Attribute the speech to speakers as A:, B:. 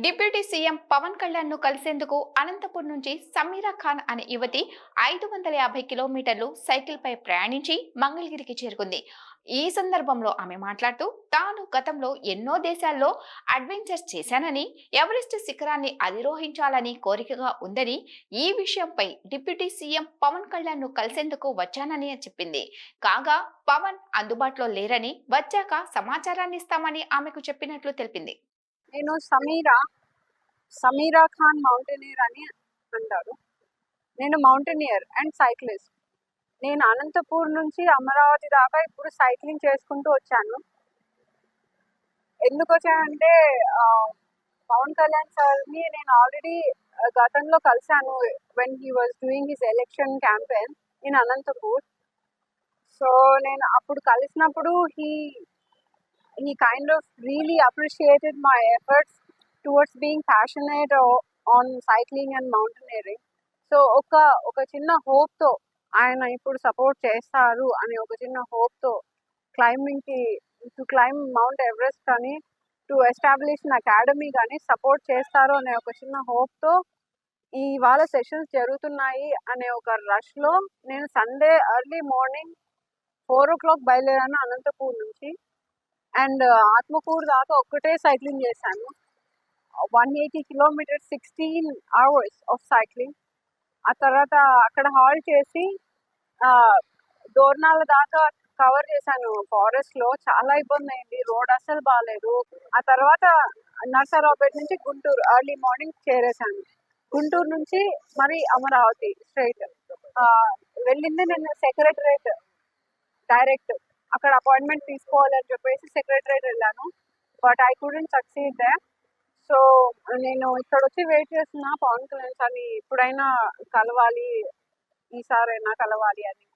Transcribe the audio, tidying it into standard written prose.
A: Deputy CM Pawan Kalyan ను కలిసేందుకు అనంతపూర్ నుంచి సమీరా ఖాన్ అనే యువతి 550 కిలోమీటర్లు సైకిల్ పై ప్రయాణించి మంగళగిరికి చేరుకుంది. ఈ సందర్భంలో ఆమె మాట్లాడుతూ తాను గతంలో ఎన్నో దేశాల్లో అడ్వెంచర్స్ చేశానని, ఎవరెస్ట్ శిఖరాన్ని అధిరోహించాలని కోరికగా ఉందని, ఈ విషయంపై డిప్యూటీ సీఎం పవన్ కళ్యాణ్ ను కలిసేందుకు వచ్చానని చెప్పింది. కాగా పవన్ అందుబాటులో లేరని, వచ్చాక సమాచారాన్ని ఇస్తామని ఆమెకు చెప్పినట్లు తెలిపింది.
B: నేను సమీరా ఖాన్ మౌంటైనీర్ అని అంటారు. నేను మౌంటైనియర్ అండ్ సైక్లిస్ట్. నేను అనంతపూర్ నుంచి అమరావతి దాకా ఇప్పుడు సైక్లింగ్ చేసుకుంటూ వచ్చాను. ఎందుకు వచ్చానంటే పవన్ కళ్యాణ్ సార్ని నేను ఆల్రెడీ గతంలో కలిశాను when he was doing his election campaign in Anantapur. So నేను అప్పుడు కలిసినప్పుడు he kind of really appreciated my efforts towards being passionate on cycling and mountaineering. So ఒక చిన్న హోప్తో ఆయన ఇప్పుడు సపోర్ట్ చేస్తారు అనే ఒక చిన్న హోప్తో క్లైంబింగ్కి టు క్లైంబ్ మౌంట్ ఎవరెస్ట్ కానీ టు ఎస్టాబ్లిష్ అకాడమీ కానీ సపోర్ట్ చేస్తారు అనే ఒక చిన్న హోప్తో ఇవాళ సెషన్స్ జరుగుతున్నాయి అనే ఒక రష్లో నేను సండే ఎర్లీ మార్నింగ్ 4 o'clock బయలుదేరాను అనంతపూర్ నుంచి. అండ్ ఆత్మకూరు దాకా ఒక్కటే సైక్లింగ్ చేశాను. 180 kilometers 16 hours ఆఫ్ సైక్లింగ్. ఆ తర్వాత అక్కడ హాల్ట్ చేసి దోర్నాల దాకా కవర్ చేశాను ఫారెస్ట్లో. చాలా ఇబ్బంది అయింది, రోడ్ అస్సలు బాగాలేదు. ఆ తర్వాత నర్సరావుపేట నుంచి గుంటూరు ఎర్లీ మార్నింగ్ చేరేశాను. గుంటూరు నుంచి మరి అమరావతి స్ట్రైట్ వెళ్ళింది. నేను సెక్రటరేట్ డైరెక్ట్ అక్కడ అపాయింట్మెంట్ తీసుకోవాలని చెప్పేసి సెక్రటరేట్ వెళ్ళాను. But I couldn't succeed there. So నేను ఇక్కడ వచ్చి వెయిట్ చేస్తున్నా పవన్ కళ్యాణ్ సార్ని ఎప్పుడైనా కలవాలి, ఈసారైనా కలవాలి అని.